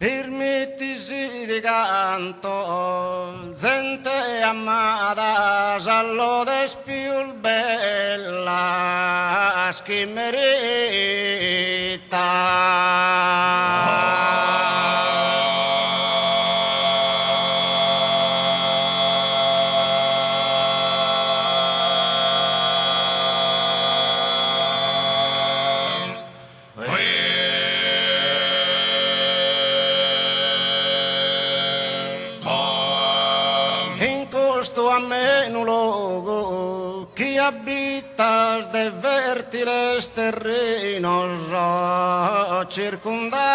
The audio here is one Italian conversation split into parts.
Permettisi di canto, gente amata, salute più bella, schimmerita. Chi abitas de fértiles terrenos circundada.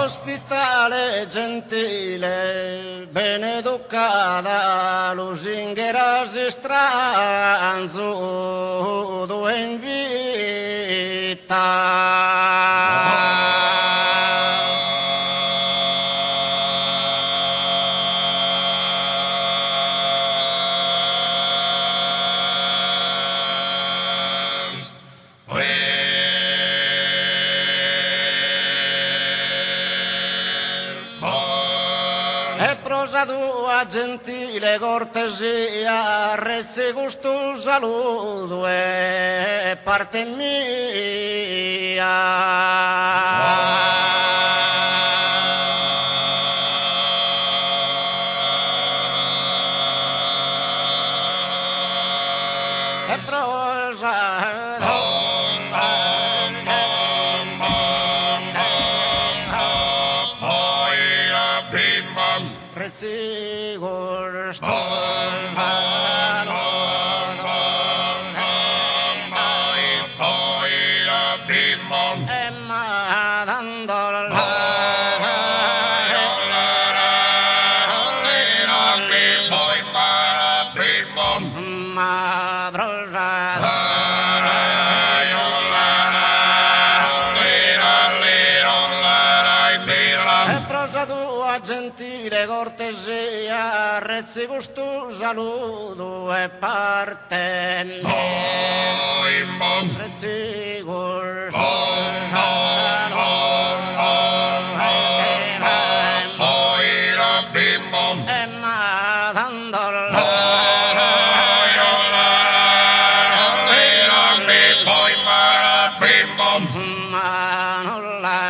Ospitale gentile, ben educata, lusingheras stranzo, due in vita. Tua gentile cortesia, rezzi gusto saluto e parte mia. E prosa Sigur Emma dandol ma prosa tua gentile cortesia, rezzi gusto saluto e parte rezzi gusto e ma dandol ma non la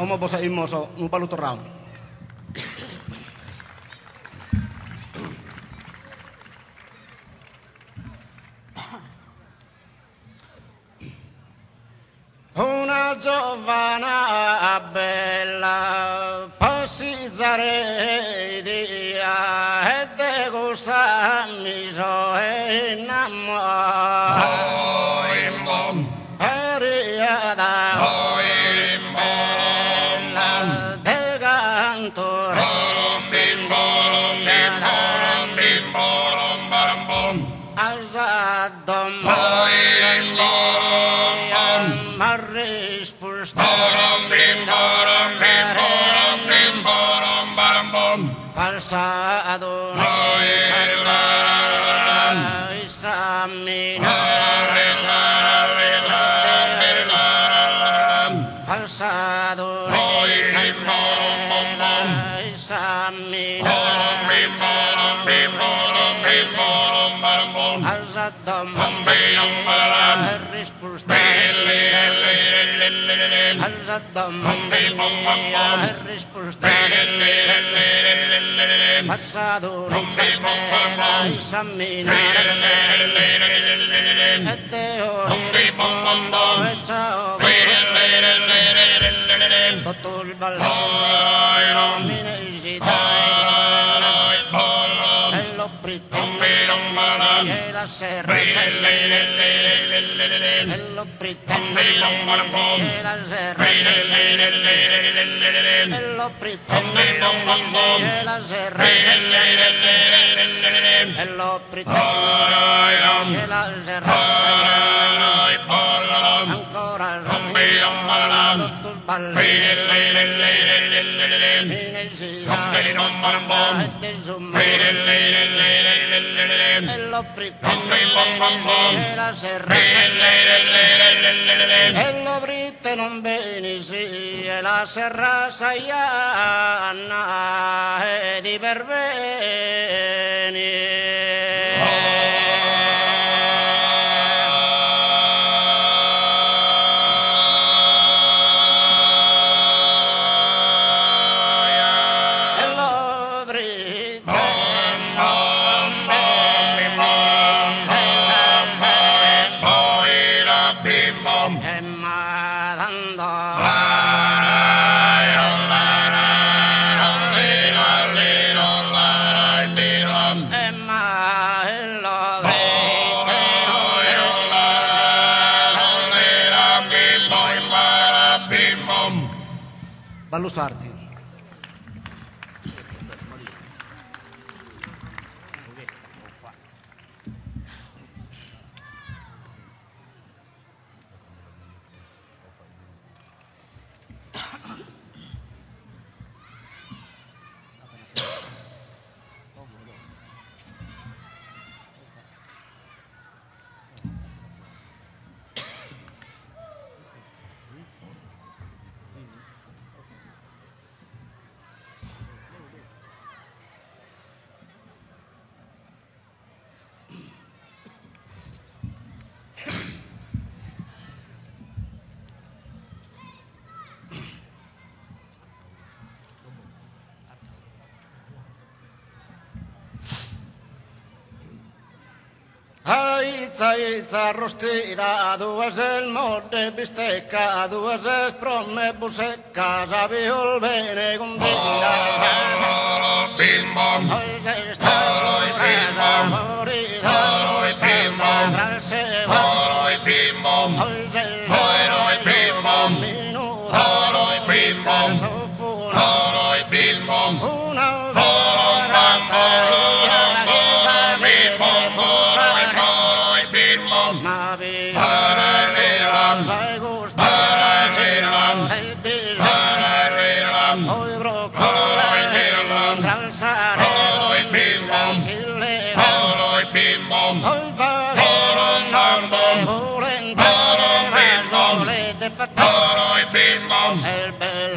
Omo bosa imoso, un paluto round. Una giovana bella, passare dia e de cosa mi so innamorare. Pasado Azadam, Rispusta, alza domanda e rispostare passato un'intera esaminare e te ora rispondo e ciao tutto il ballone non mi necessitai e l'ho pretendere e la serra e l'ho pretendere e la serra e l'ho pretendere e la serra e l'ho pretendere e la serra ancora tutto il ballone e l'ho pretendere la serra e l'ho prete non bene sì e la serra saiana e di perveni Ballusardi. Izza arrostida, due selmode bistecca, due spromme busecca, sapiol bene condita. Bim bom, oi sta brasa, morita, bim bom, oi bim bom, oi bim bom, minuta, oi bim bom, oi bim bom, una el bel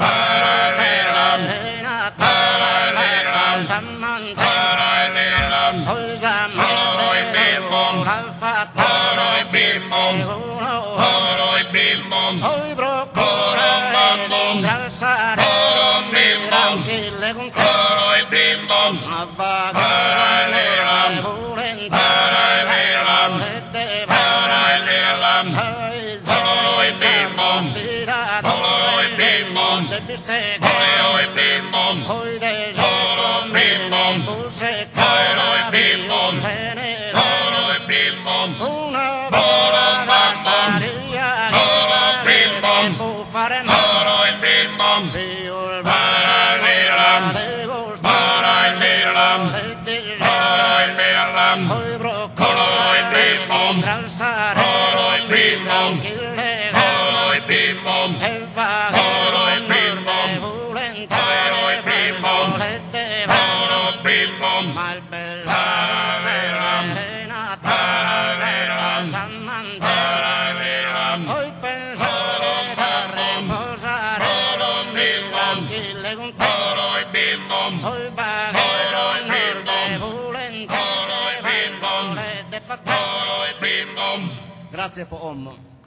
Grazie po' Om.